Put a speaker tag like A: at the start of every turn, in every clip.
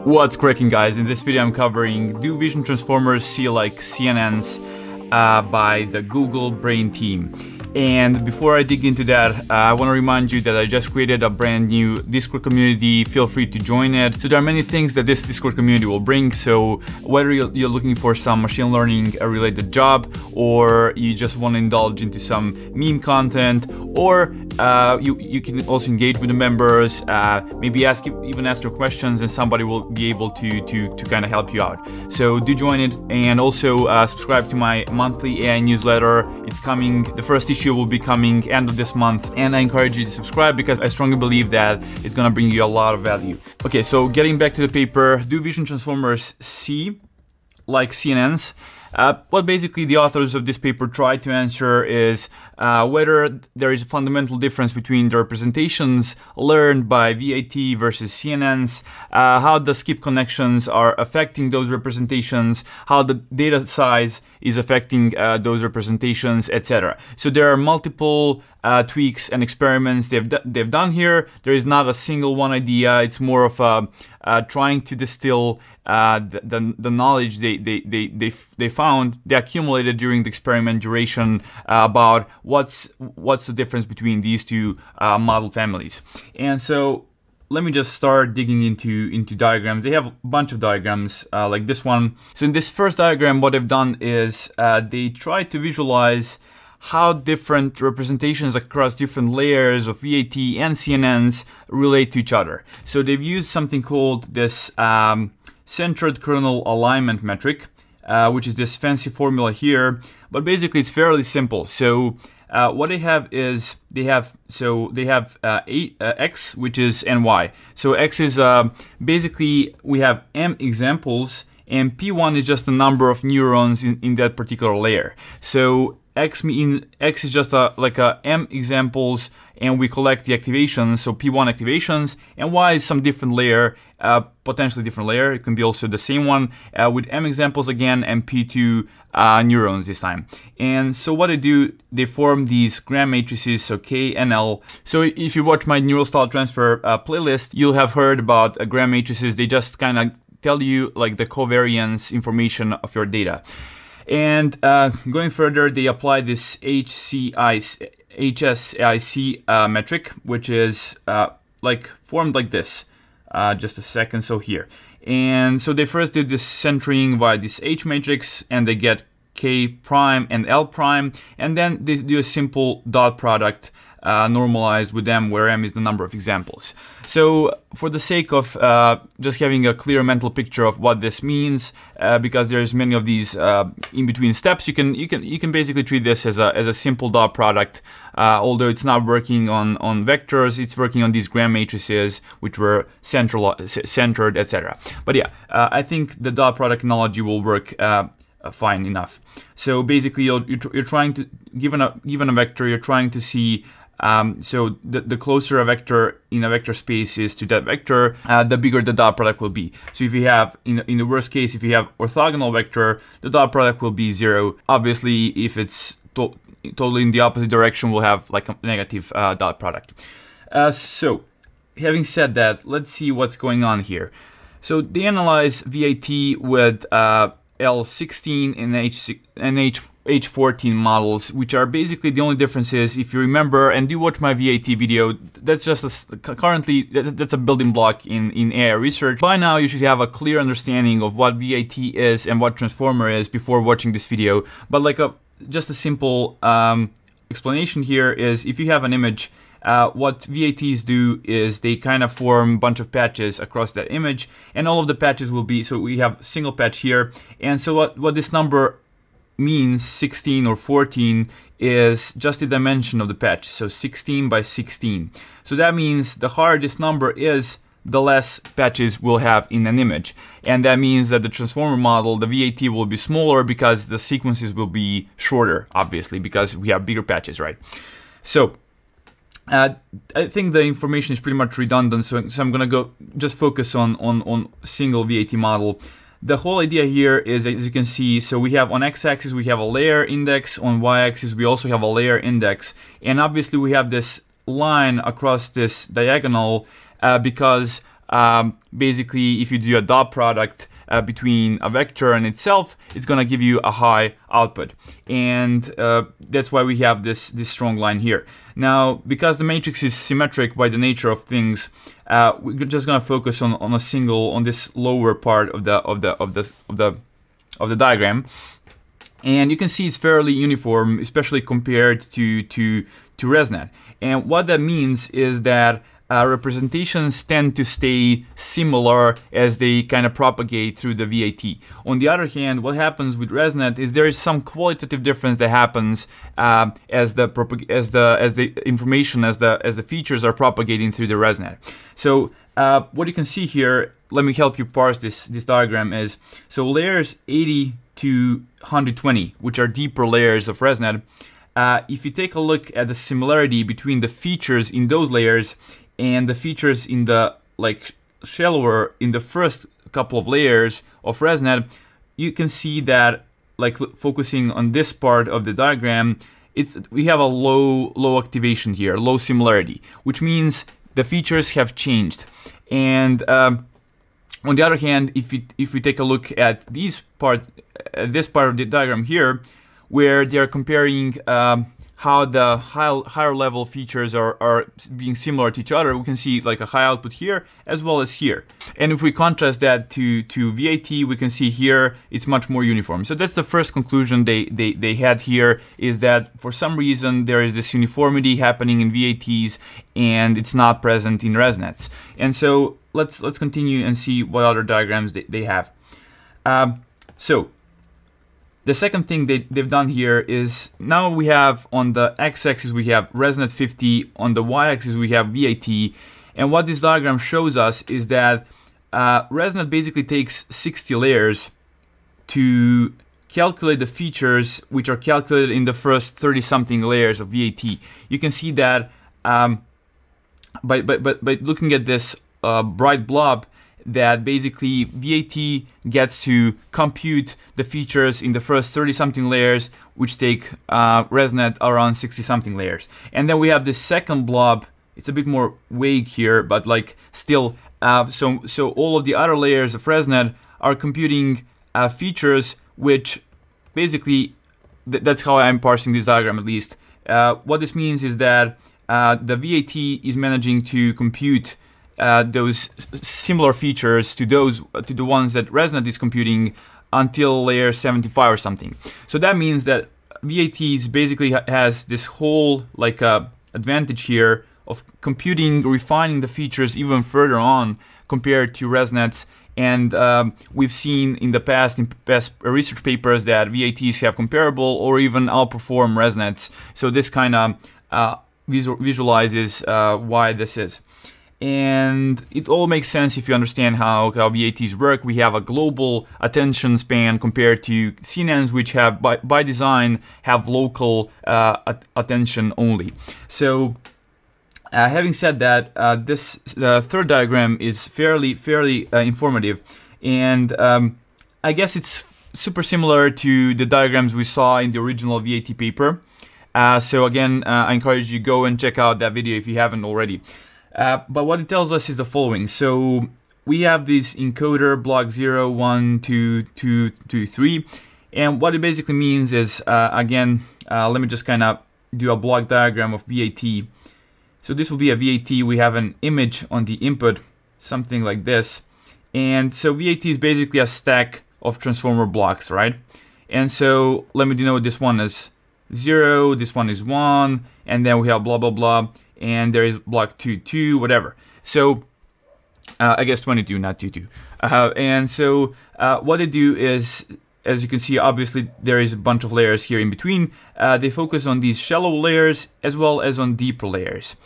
A: What's cracking, guys? In this video I'm covering Do Vision Transformers See Like CNNs by the Google Brain team. And before I dig into that, I want to remind you that I just created a brand new Discord community. Feel free to join it. So there are many things that this Discord community will bring. So whether you're looking for some machine learning related job, or you just want to indulge into some meme content, or you can also engage with the members, maybe even ask your questions, and somebody will be able to kind of help you out. So do join it, and also subscribe to my monthly AI newsletter. It's coming. The first issue will be coming end of this month, and I encourage you to subscribe because I strongly believe that it's gonna bring you a lot of value. Okay, so getting back to the paper, do vision transformers see like CNNs? What basically the authors of this paper try to answer is whether there is a fundamental difference between the representations learned by ViT versus CNNs, how the skip connections are affecting those representations, how the data size is affecting those representations, etc. So there are multiple tweaks and experiments they've done here. There is not a single one idea. It's more of trying to distill the knowledge they found, they accumulated during the experiment duration about what's the difference between these two model families. And so let me just start digging into diagrams. They have a bunch of diagrams like this one. So in this first diagram, what they've done is they try to visualize how different representations across different layers of ViT and CNNs relate to each other. So they've used something called this centered kernel alignment metric, which is this fancy formula here, but basically it's fairly simple. So what they have is they have x, which is and y. So x is basically we have m examples, and p1 is just the number of neurons in that particular layer. So x is just like m examples, and we collect the activations, so p1 activations, and y is some different layer, potentially different layer. It can be also the same one with m examples again, and p2 neurons this time. And so what they do, they form these gram matrices, so K and L. So if you watch my neural style transfer playlist, you'll have heard about gram matrices. They just kind of tell you like the covariance information of your data. And going further, they apply this HSAIC metric, which is like formed like this. Just a second, so here. And so they first did this centering via this H matrix, and they get K prime and L prime, and then they do a simple dot product normalized with m, where m is the number of examples. So for the sake of just having a clear mental picture of what this means, because there's many of these in between steps, you can basically treat this as a simple dot product. Although it's not working on vectors, it's working on these gram matrices which were centered, etc. But yeah, I think the dot product analogy will work fine enough. So basically, you're trying to given a vector, you're trying to see. So the closer a vector in a vector space is to that vector, the bigger the dot product will be. So if you have, in the worst case, if you have orthogonal vector, the dot product will be 0. Obviously, if it's totally in the opposite direction, we'll have like a negative dot product. So having said that, let's see what's going on here. So they analyze ViT with L16 and H14 models, which are basically the only differences. If you remember, and do watch my ViT video, that's just currently that's a building block in AI research. By now, you should have a clear understanding of what ViT is and what transformer is before watching this video. But like just a simple explanation here is, if you have an image, what ViTs do is they kind of form a bunch of patches across that image, and all of the patches will be, so we have a single patch here. And so what this number means, 16 or 14, is just the dimension of the patch, so 16 by 16. So that means the higher this number is, the less patches we'll have in an image. And that means that the transformer model, the ViT, will be smaller because the sequences will be shorter, obviously, because we have bigger patches, right? So I think the information is pretty much redundant, so I'm gonna go just focus on single ViT model. The whole idea here is, as you can see, so we have on x-axis we have a layer index, on y-axis we also have a layer index, and obviously we have this line across this diagonal because basically, if you do a dot product between a vector and itself, it's going to give you a high output. And that's why we have this strong line here. Now, because the matrix is symmetric by the nature of things, we're just going to focus on this lower part of the diagram. And you can see it's fairly uniform, especially compared to ResNet. And what that means is that representations tend to stay similar as they kind of propagate through the VAT. On the other hand, what happens with ResNet is there is some qualitative difference that happens as the information, as the features are propagating through the ResNet. So what you can see here, let me help you parse this diagram, is so layers 80 to 120, which are deeper layers of ResNet. If you take a look at the similarity between the features in those layers and the features in the shallower, in the first couple of layers of ResNet, you can see that, focusing on this part of the diagram, we have a low activation here, low similarity, which means the features have changed. And on the other hand, if we take a look at this part of the diagram here, where they are comparing how the higher level features are being similar to each other, we can see a high output here as well as here. And if we contrast that to VAT, we can see here it's much more uniform. So that's the first conclusion they had here, is that for some reason there is this uniformity happening in VATs and it's not present in ResNets. And so let's continue and see what other diagrams they have. So the second thing they've done here is, now we have on the x-axis we have ResNet 50, on the y-axis we have VAT, and what this diagram shows us is that ResNet basically takes 60 layers to calculate the features which are calculated in the first 30-something layers of VAT. You can see that by looking at this bright blob, that basically VAT gets to compute the features in the first 30-something layers, which take ResNet around 60-something layers. And then we have this second blob. It's a bit more vague here, but still, so all of the other layers of ResNet are computing features which basically, that's how I'm parsing this diagram at least. What this means is that the VAT is managing to compute those similar features to the ones that ResNet is computing until layer 75 or something. So that means that VAT basically has this whole advantage here of computing, refining the features even further on compared to ResNets. And we've seen in the past, in past research papers, that VATs have comparable or even outperform ResNets. So this kind of visualizes why this is. And it all makes sense if you understand how VATs work. We have a global attention span compared to CNNs, which have by design have local attention only. So having said that, this third diagram is fairly informative, and I guess it's super similar to the diagrams we saw in the original VAT paper. So again, I encourage you to go and check out that video if you haven't already. But what it tells us is the following. So we have this encoder block 0, 1, 2, 2, 2, 3. And what it basically means is, again, let me just kind of do a block diagram of VAT. So this will be a VAT. We have an image on the input, something like this. And so VAT is basically a stack of transformer blocks, right? And so let me denote this one as 0, this one is 1, and then we have blah, blah, blah. And there is block 2, 2, whatever. So I guess 22, not 2, 2. And so what they do is, as you can see, obviously there is a bunch of layers here in between. They focus on these shallow layers as well as on deeper layers.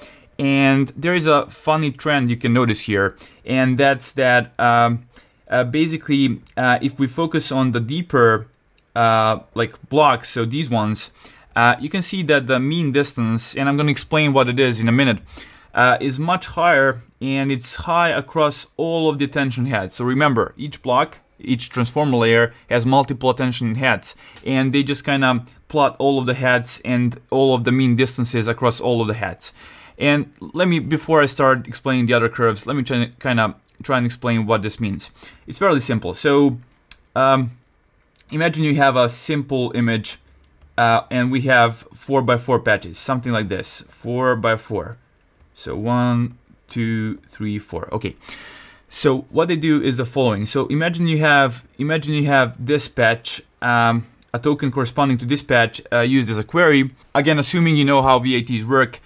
A: And there is a funny trend you can notice here, and that's that basically if we focus on the deeper blocks, so these ones, you can see that the mean distance, and I'm going to explain what it is in a minute, is much higher, and it's high across all of the attention heads. So remember, each block, each transformer layer has multiple attention heads, and they just kind of plot all of the heads and all of the mean distances across all of the heads. And let me, before I start explaining the other curves, let me kind of try and explain what this means. It's fairly simple. So imagine you have a simple image and we have 4x4 patches, something like this, 4x4. So 1, 2, 3, 4. Okay. So what they do is the following. So imagine you have this patch, a token corresponding to this patch used as a query. Again, assuming you know how ViTs work,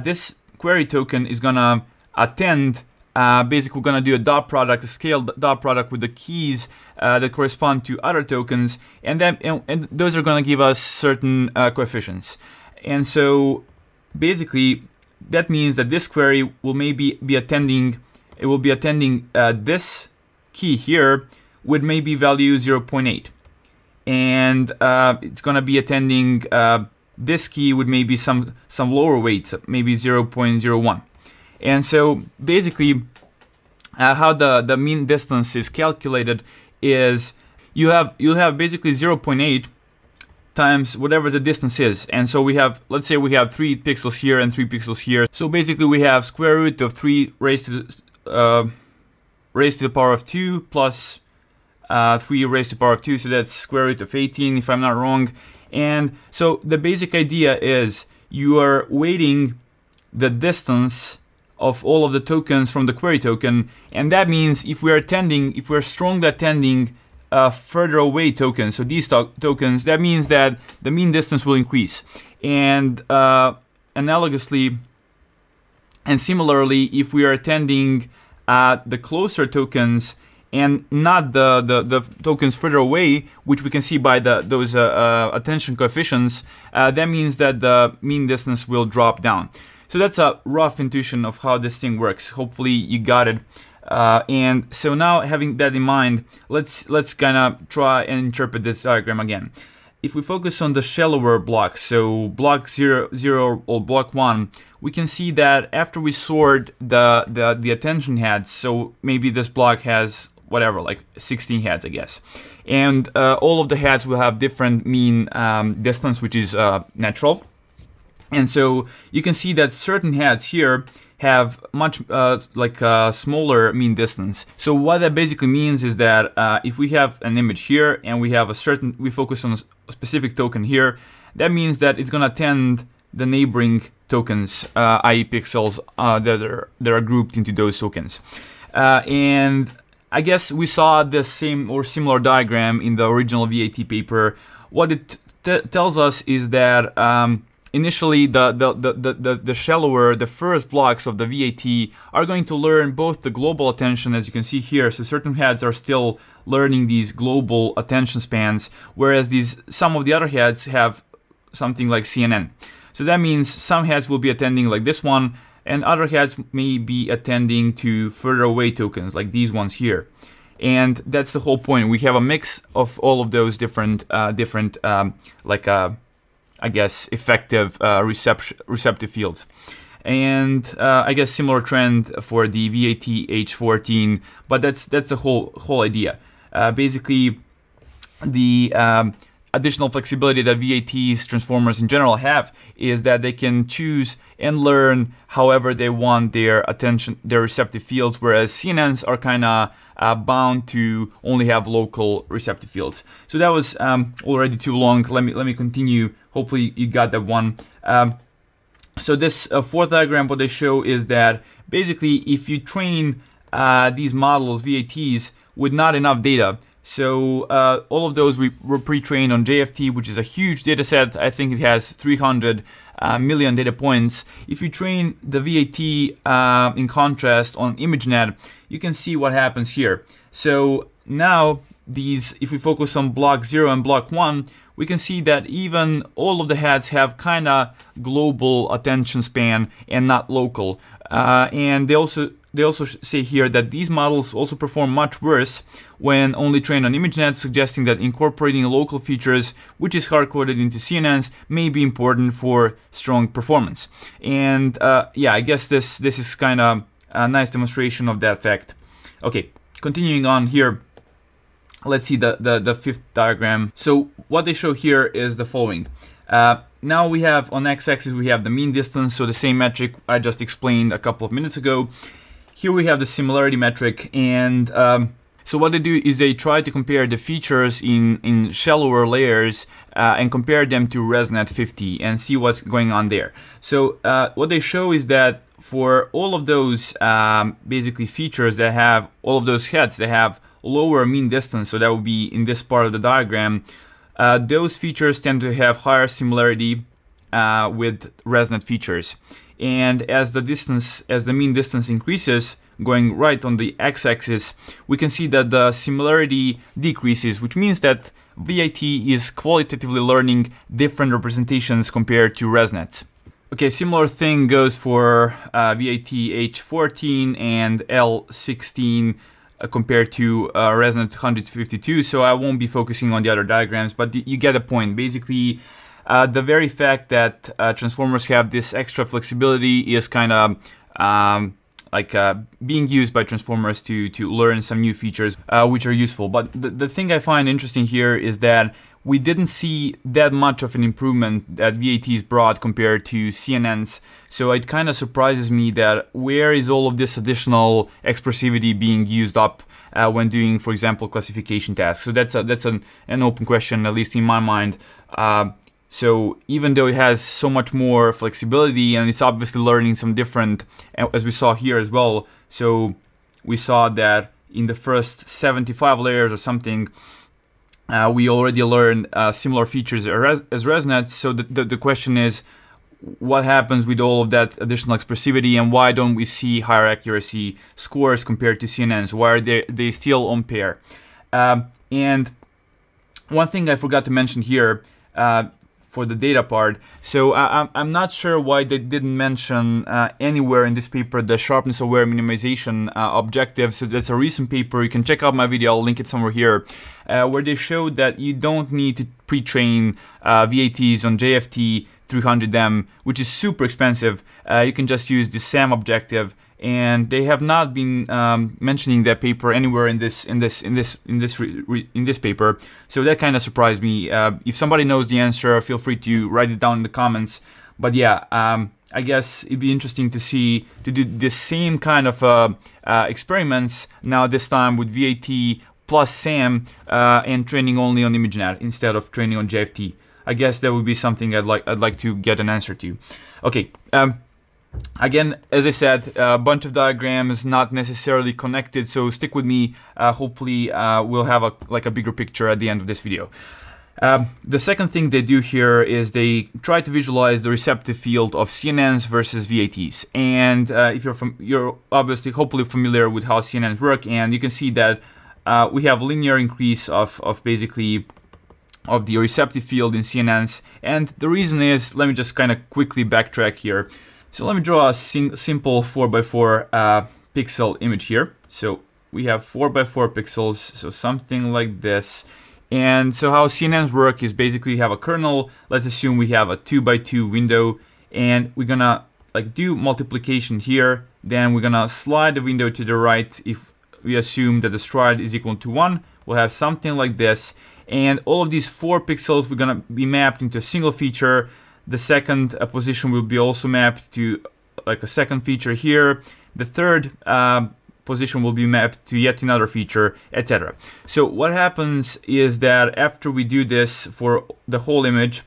A: this query token is gonna attend. Basically, we're gonna do a dot product, a scaled dot product with the keys that correspond to other tokens, and then and those are gonna give us certain coefficients. And so basically, that means that this query will maybe be attending. It will be attending this key here with maybe value 0.8. And it's gonna be attending this key with maybe some lower weights, maybe 0.01. And so basically, how the mean distance is calculated is you'll have basically 0.8 times whatever the distance is. And so we have, let's say we have 3 pixels here and 3 pixels here. So basically we have square root of 3 raised to the power of 2 plus 3 raised to the power of 2, so that's square root of 18 if I'm not wrong. And so the basic idea is you are weighting the distance of all of the tokens from the query token, and that means if we're strongly attending further away tokens, so these tokens, that means that the mean distance will increase. And analogously and similarly, if we are attending the closer tokens and not the tokens further away, which we can see by those attention coefficients, that means that the mean distance will drop down. So that's a rough intuition of how this thing works. Hopefully you got it. And so now, having that in mind, let's kind of try and interpret this diagram again. If we focus on the shallower blocks, so block 0, 0 or block 1, we can see that after we sort the attention heads, so maybe this block has whatever, like 16 heads, I guess. And all of the heads will have different mean distance, which is natural. And so you can see that certain heads here have much smaller mean distance. So what that basically means is that if we have an image here and we have we focus on a specific token here, that means that it's gonna attend the neighboring tokens, i.e. pixels that are grouped into those tokens. And I guess we saw the same or similar diagram in the original ViT paper. What it tells us is that initially the shallower, the first blocks of the ViT are going to learn both the global attention, as you can see here. So certain heads are still learning these global attention spans, whereas some of the other heads have something like CNN. So that means some heads will be attending like this one, and other heads may be attending to further away tokens like these ones here. And that's the whole point. We have a mix of all of those different I guess effective receptive fields. And I guess similar trend for the ViT H14, but that's the whole idea. Basically, the additional flexibility that ViT's transformers in general have is that they can choose and learn however they want their receptive fields, whereas CNNs are kind of bound to only have local receptive fields. So that was already too long. Let me continue. Hopefully you got that one. So this fourth diagram, what they show is that basically if you train these models, ViTs, with not enough data, so all of those were pre-trained on JFT, which is a huge data set. I think it has 300 million data points. If you train the ViT in contrast on ImageNet, you can see what happens here. So now if we focus on block 0 and block 1, we can see that even all of the heads have kind of global attention span and not local. And they also say here that these models also perform much worse when only trained on ImageNet, suggesting that incorporating local features, which is hard-coded into CNNs, may be important for strong performance. And yeah, I guess this is kind of a nice demonstration of that fact. Okay, continuing on here. Let's see the fifth diagram. So what they show here is the following. Now we have on x-axis we have the mean distance, so the same metric I just explained a couple of minutes ago. here we have the similarity metric, and so what they do is they try to compare the features in shallower layers and compare them to ResNet 50 and see what's going on there. So what they show is that for all of those basically features that have all of those heads, they have lower mean distance, so that would be in this part of the diagram. Those features tend to have higher similarity with ResNet features. And as the mean distance increases, going right on the x-axis, we can see that the similarity decreases, which means that ViT is qualitatively learning different representations compared to ResNet. Okay, similar thing goes for ViT H14 and L16 compared to ResNet 152, so I won't be focusing on the other diagrams, but you get the point. Basically, the very fact that transformers have this extra flexibility is kind of being used by transformers to learn some new features which are useful. But the thing I find interesting here is that we didn't see that much of an improvement that ViTs brought compared to CNNs. So it kind of surprises me that where is all of this additional expressivity being used up when doing, for example, classification tasks. So that's an open question, at least in my mind. So even though it has so much more flexibility and it's obviously learning some different, as we saw here as well. So we saw that in the first 75 layers or something, we already learned similar features as ResNet. So the question is, what happens with all of that additional expressivity, and why don't we see higher accuracy scores compared to CNNs? Why are they still on pair? And one thing I forgot to mention here, for the data part. So I'm not sure why they didn't mention anywhere in this paper the sharpness aware minimization objective. So that's a recent paper. You can check out my video, I'll link it somewhere here, where they showed that you don't need to pre-train ViTs on JFT 300M, which is super expensive. You can just use the SAM objective, and they have not been mentioning that paper anywhere in this paper. So that kind of surprised me. If somebody knows the answer, feel free to write it down in the comments. But yeah, I guess it'd be interesting to do the same kind of experiments now, this time with ViT plus SAM and training only on ImageNet instead of training on JFT. I guess that would be something I'd like to get an answer to. Okay. Again, as I said, a bunch of diagrams, not necessarily connected, so stick with me. Hopefully, we'll have a bigger picture at the end of this video. The second thing they do here is they try to visualize the receptive field of CNNs versus ViTs. And if you're obviously hopefully familiar with how CNNs work, and you can see that we have linear increase of basically of the receptive field in CNNs. And the reason is, let me just kind of quickly backtrack here. So let me draw a simple 4x4 pixel image here. So we have 4x4 pixels, so something like this. And so how CNNs work is basically you have a kernel. Let's assume we have a 2x2 window, and we're gonna do multiplication here. Then we're gonna slide the window to the right. If we assume that the stride is equal to 1, we'll have something like this. And all of these 4 pixels we're gonna be mapped into a single feature. The second position will be also mapped to a second feature here. The third position will be mapped to yet another feature, etc. So what happens is that after we do this for the whole image,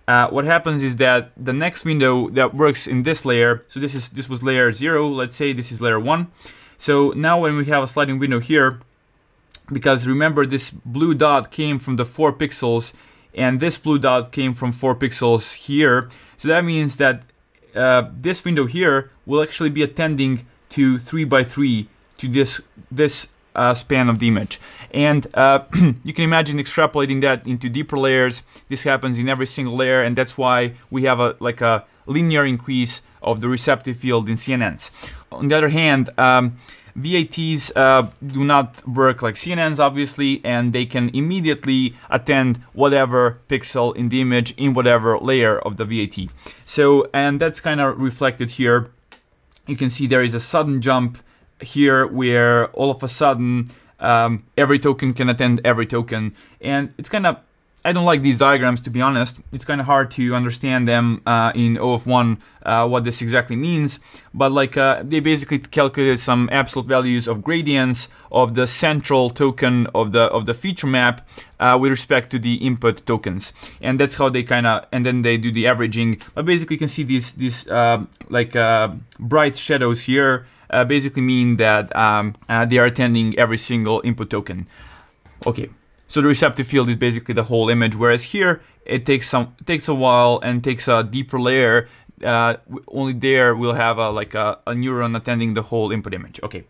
A: what happens is that the next window that works in this layer, so this was layer 0, let's say this is layer 1. So now when we have a sliding window here, because remember this blue dot came from the 4 pixels, and this blue dot came from 4 pixels here. So that means that this window here will actually be attending to 3x3 to this span of the image. And you can imagine extrapolating that into deeper layers. This happens in every single layer, and that's why we have a linear increase of the receptive field in CNNs. On the other hand, ViTs do not work like CNNs, obviously, and they can immediately attend whatever pixel in the image in whatever layer of the ViT. So, and that's kind of reflected here. You can see there is a sudden jump here where all of a sudden every token can attend every token, and it's kind of I don't like these diagrams, to be honest. It's kind of hard to understand them in O of 1, what this exactly means. But like they basically calculated some absolute values of gradients of the central token of the feature map with respect to the input tokens, and that's how they and then they do the averaging. But basically, you can see these bright shadows here basically mean that they are attending every single input token. Okay. So the receptive field is basically the whole image, whereas here it takes a while and takes a deeper layer. Only there we'll have a neuron attending the whole input image. Okay,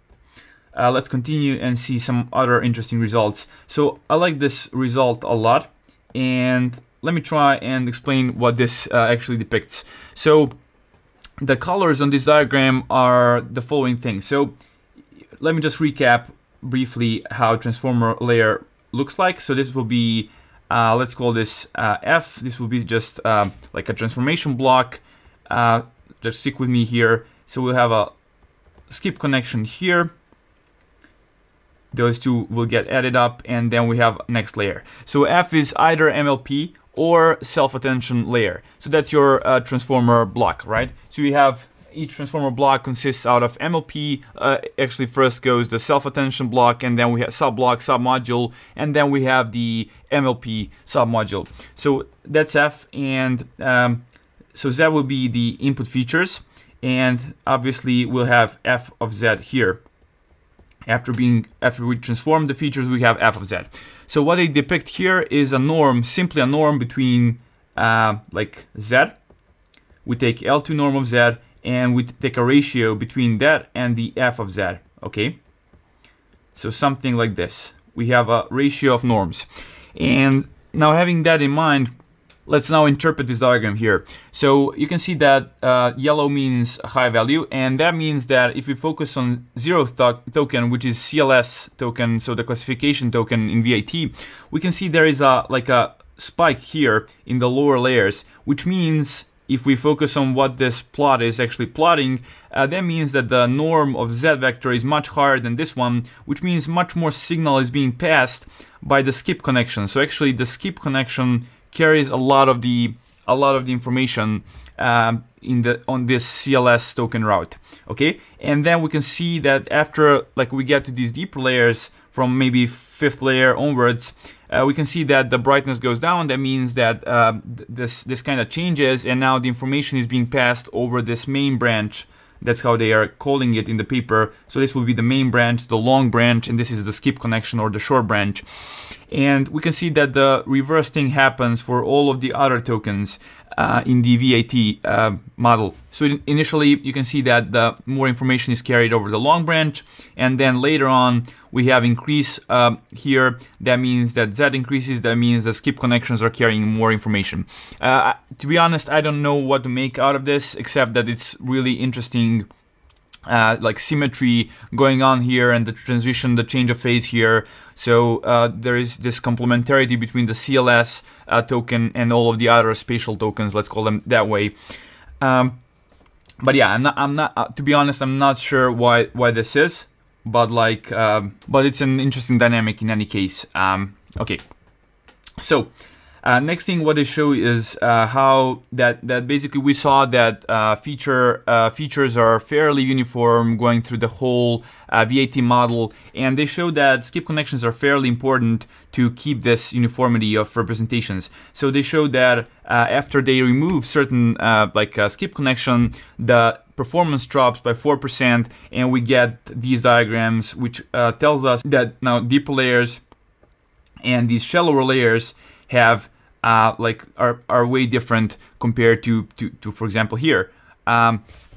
A: let's continue and see some other interesting results. So I like this result a lot, and let me try and explain what this actually depicts. So the colors on this diagram are the following thing. So let me just recap briefly how transformer layer looks like. So this will be, let's call this F. This will be just like a transformation block. Just stick with me here. So we'll have a skip connection here. Those two will get added up, and then we have next layer. So F is either MLP or self-attention layer. So that's your transformer block, right? So you have each transformer block consists out of MLP. Actually, first goes the self-attention block, and then we have sub-block, sub-module, and then we have the MLP sub-module. So that's F, and so Z will be the input features, and obviously we'll have F of Z here. After we transform the features, we have F of Z. So what they depict here is a norm, simply a norm between like Z. We take L2 norm of Z, and we take a ratio between that and the F of Z, okay? So something like this. We have a ratio of norms. And now having that in mind, let's now interpret this diagram here. So you can see that yellow means a high value, and that means that if we focus on 0th token, which is CLS token, so the classification token in ViT, we can see there is a spike here in the lower layers, which means if we focus on what this plot is actually plotting, that means that the norm of Z vector is much higher than this one, which means much more signal is being passed by the skip connection. So actually the skip connection carries a lot of the information on this CLS token route, okay? And then we can see that after we get to these deeper layers from maybe 5th layer onwards, we can see that the brightness goes down. That means that this kind of changes, and now the information is being passed over this main branch. That's how they are calling it in the paper. So this will be the main branch, the long branch, and this is the skip connection or the short branch. And we can see that the reverse thing happens for all of the other tokens in the ViT model. So initially you can see that the more information is carried over the long branch, and then later on we have increase here. That means that Z increases. That means the skip connections are carrying more information. To be honest, I don't know what to make out of this, except that it's really interesting like symmetry going on here, and the transition, the change of phase here. So there is this complementarity between the CLS token and all of the other spatial tokens, let's call them that way. But yeah, I'm not to be honest, I'm not sure why this is, but but it's an interesting dynamic in any case. Okay, so next thing what they show is how that basically we saw that features are fairly uniform going through the whole ViT model, and they show that skip connections are fairly important to keep this uniformity of representations. So they show that after they remove certain skip connection, the performance drops by 4%, and we get these diagrams which tells us that now deeper layers and these shallower layers have are way different compared to for example here,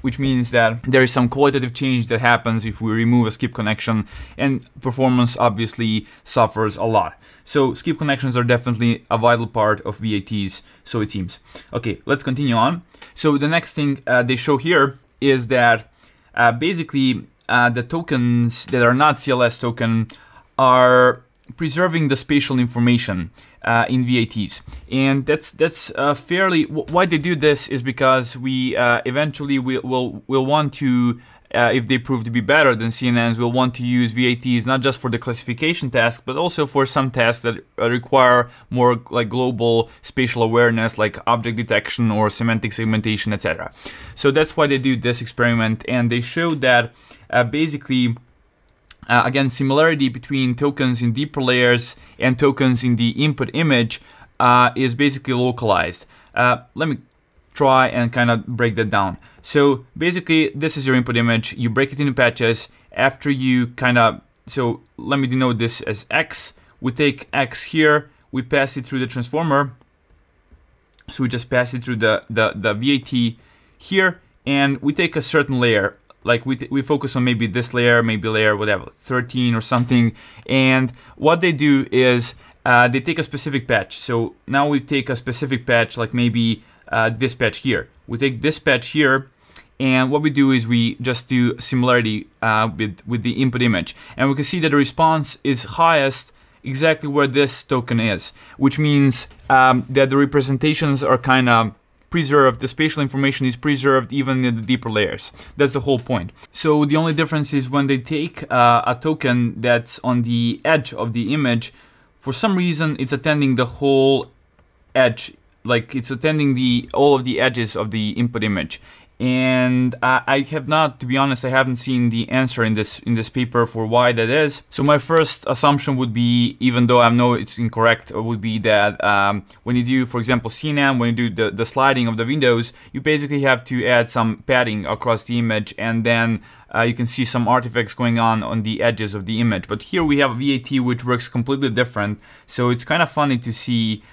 A: which means that there is some qualitative change that happens if we remove a skip connection, and performance obviously suffers a lot. So skip connections are definitely a vital part of ViTs, so it seems. Okay, let's continue on. So the next thing they show here is that basically the tokens that are not CLS token are preserving the spatial information in ViTs, and that's fairly. Why they do this is because we eventually will want to if they prove to be better than CNNs, will want to use ViTs not just for the classification task, but also for some tasks that require more like global spatial awareness, like object detection or semantic segmentation, etc. So that's why they do this experiment, and they showed that basically, again, similarity between tokens in deeper layers and tokens in the input image is basically localized. Let me try and kind of break that down. So basically, this is your input image. You break it into patches. After you kind of, so let me denote this as X. We take X here, we pass it through the transformer. So we just pass it through the ViT here, and we take a certain layer. Like we focus on maybe this layer, maybe layer, whatever, 13 or something. And what they do is they take a specific patch. So now we take a specific patch, like maybe this patch here. We take this patch here, and what we do is we just do similarity with the input image. And we can see that the response is highest exactly where this token is, which means that the representations are kind of preserved, the spatial information is preserved even in the deeper layers. That's the whole point. So the only difference is when they take a token that's on the edge of the image, for some reason it's attending the whole edge, like it's attending all of the edges of the input image. And I have not, to be honest, I haven't seen the answer in this paper for why that is. So my first assumption would be, even though I know it's incorrect, would be that when you do, for example, CNN, when you do the sliding of the windows, you basically have to add some padding across the image, and then you can see some artifacts going on the edges of the image. But here we have a ViT which works completely different, so it's kind of funny to see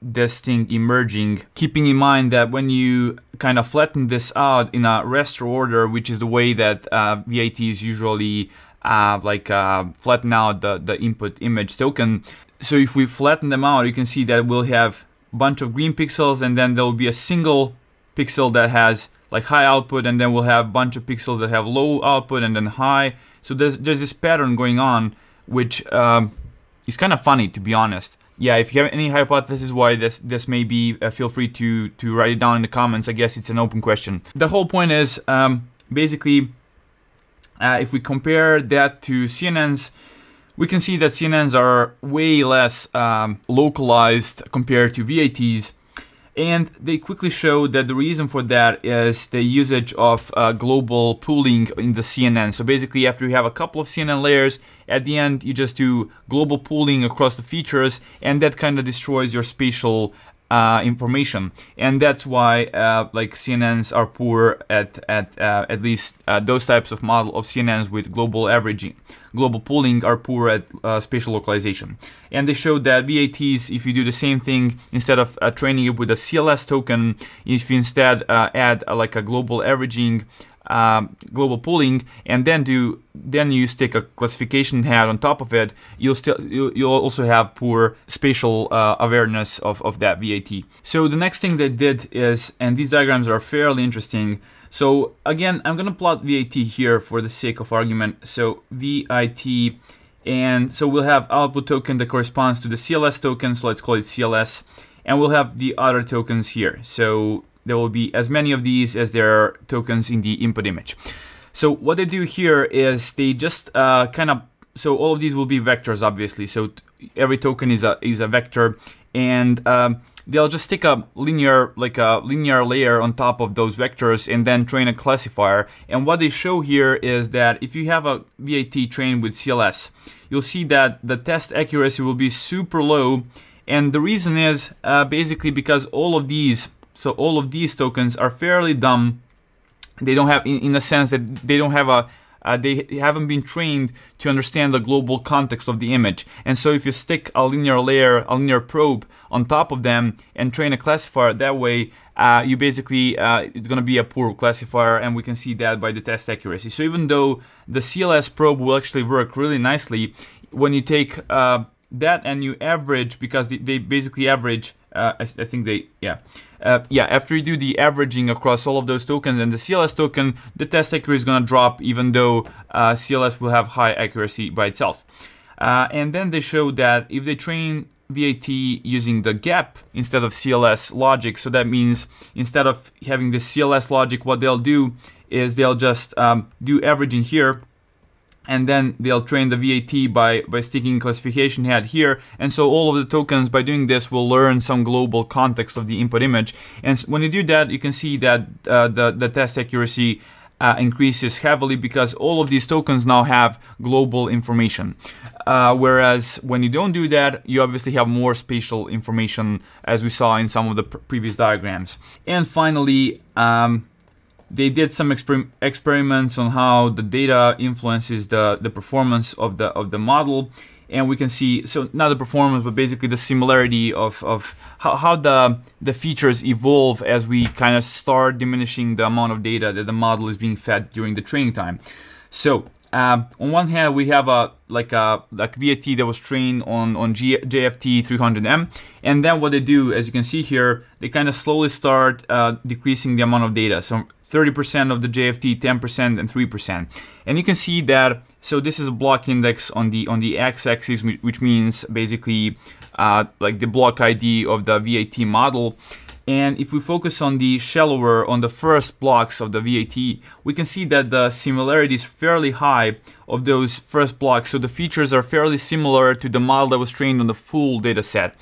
A: this thing emerging, keeping in mind that when you kind of flatten this out in a raster order, which is the way that ViTs usually flatten out the input image token. So if we flatten them out, you can see that we'll have a bunch of green pixels, and then there will be a single pixel that has like high output, and then we'll have a bunch of pixels that have low output and then high. So there's this pattern going on, which is kind of funny, to be honest. Yeah, if you have any hypothesis why this may be, feel free to write it down in the comments. I guess it's an open question. The whole point is basically if we compare that to CNNs, we can see that CNNs are way less localized compared to ViTs. And they quickly show that the reason for that is the usage of global pooling in the CNN. So basically, after you have a couple of CNN layers, at the end you just do global pooling across the features, and that kind of destroys your spatial information. And that's why like CNNs are poor at least those types of model of CNNs with global averaging. Global pooling are poor at spatial localization. And they showed that ViTs, if you do the same thing, instead of training it with a CLS token, if you instead add like a global averaging, global pooling, and then you stick a classification hat on top of it, you'll also have poor spatial awareness of that ViT. So the next thing they did is, and these diagrams are fairly interesting. So again, I'm gonna plot ViT here for the sake of argument. So ViT, and so we'll have output token that corresponds to the CLS token, so let's call it CLS, and we'll have the other tokens here. So there will be as many of these as there are tokens in the input image. So what they do here is they just so all of these will be vectors, obviously. So every token is a vector, and they'll just stick a linear layer on top of those vectors and then train a classifier. And what they show here is that if you have a ViT trained with CLS, you'll see that the test accuracy will be super low. And the reason is basically because all of these tokens are fairly dumb. They don't have, in a sense that they don't have they haven't been trained to understand the global context of the image. And so if you stick a linear layer, a linear probe on top of them and train a classifier that way, you basically, it's going to be a poor classifier, and we can see that by the test accuracy. So even though the CLS probe will actually work really nicely, when you take that and you average, because they basically average, I think they, after you do the averaging across all of those tokens and the CLS token, the test accuracy is going to drop, even though CLS will have high accuracy by itself. And then they show that if they train ViT using the gap instead of CLS logic, so that means instead of having the CLS logic, what they'll do is they'll just do averaging here, and then they'll train the VAT by sticking classification head here. And so all of the tokens, by doing this, will learn some global context of the input image. And when you do that, you can see that the test accuracy increases heavily, because all of these tokens now have global information. Whereas when you don't do that, you obviously have more spatial information, as we saw in some of the previous diagrams. And finally, they did some experiments on how the data influences the performance of the model. And we can see, so not the performance, but basically the similarity of how the features evolve as we kind of start diminishing the amount of data that the model is being fed during the training time. So on one hand, we have a VAT that was trained on JFT 300M, and then what they do, as you can see here, they kind of slowly start decreasing the amount of data. So 30% of the JFT, 10%, and 3%. And you can see that, so this is a block index on the x-axis, which means basically like the block ID of the VAT model. And if we focus on the shallower, on the first blocks of the VAT, we can see that the similarity is fairly high of those first blocks. So the features are fairly similar to the model that was trained on the full data set.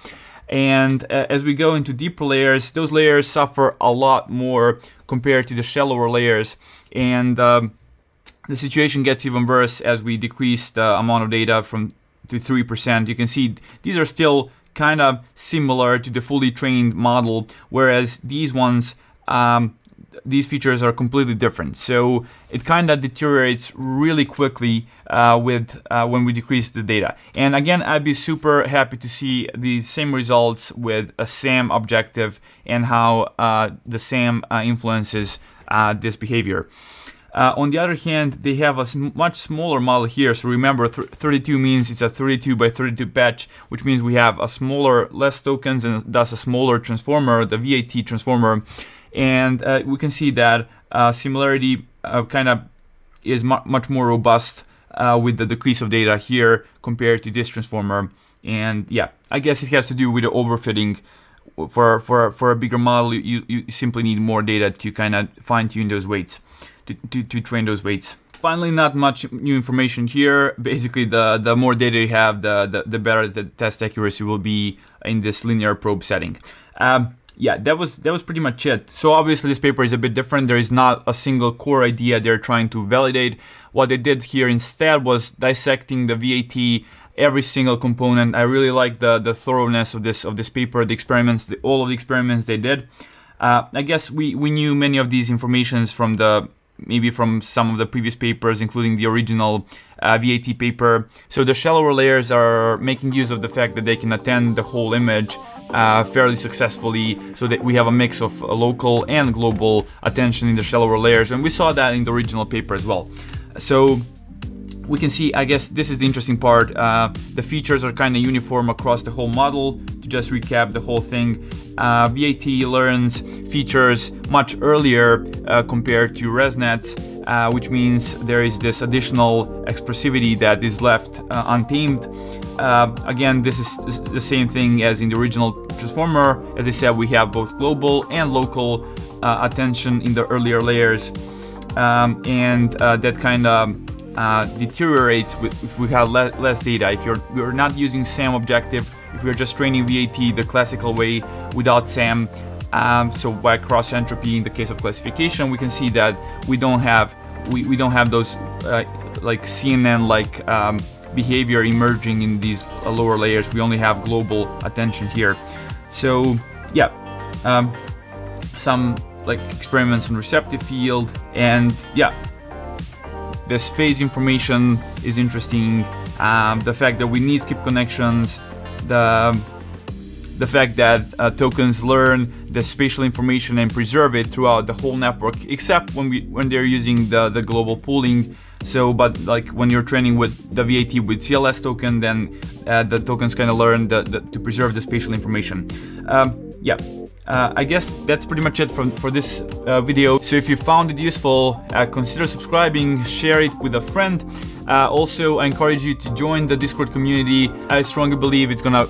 A: And as we go into deeper layers, those layers suffer a lot more compared to the shallower layers. And the situation gets even worse as we decrease the amount of data to 3%. You can see these are still kind of similar to the fully trained model, whereas these ones, these features are completely different. So it kind of deteriorates really quickly when we decrease the data. And again, I'd be super happy to see these same results with a SAM objective and how the SAM influences this behavior. On the other hand, they have a much smaller model here. So remember, 32 means it's a 32 by 32 patch, which means we have a smaller, less tokens, and thus a smaller transformer, the VAT transformer. And we can see that similarity kind of is much more robust with the decrease of data here compared to this transformer. And yeah, I guess it has to do with the overfitting. For a bigger model, you simply need more data to kind of fine-tune those weights, to train those weights. Finally, not much new information here. Basically, the more data you have, the better the test accuracy will be in this linear probe setting. Yeah, that was pretty much it. So obviously this paper is a bit different. There is not a single core idea they're trying to validate. What they did here instead was dissecting the VAT, every single component. I really like the thoroughness of this paper, the experiments, all of the experiments they did. I guess we knew many of these informations from maybe from some of the previous papers, including the original VAT paper. So the shallower layers are making use of the fact that they can attend the whole image fairly successfully, so that we have a mix of local and global attention in the shallower layers, and we saw that in the original paper as well. So we can see, I guess this is the interesting part, the features are kind of uniform across the whole model. To just recap the whole thing, VAT learns features much earlier compared to ResNets, which means there is this additional expressivity that is left untamed. Again, this is the same thing as in the original transformer. As I said, we have both global and local attention in the earlier layers, and that kind of deteriorates if we have less data. If we're not using SAM objective, if we're just training VAT the classical way without SAM, so by cross entropy in the case of classification, we can see that we don't have those like CNN like behavior emerging in these lower layers. We only have global attention here. So yeah, some like experiments on receptive field, and yeah, this phase information is interesting. The fact that we need skip connections, the fact that tokens learn the spatial information and preserve it throughout the whole network, except when they're using the global pooling. So, but like when you're training with the VAT with CLS token, then the tokens kind of learn to preserve the spatial information. Yeah. I guess that's pretty much it for this video. So if you found it useful, consider subscribing, share it with a friend. Also, I encourage you to join the Discord community. I strongly believe it's gonna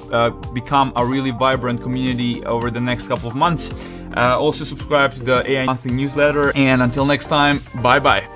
A: become a really vibrant community over the next couple of months. Also subscribe to the AI Monthly newsletter. And until next time, bye bye.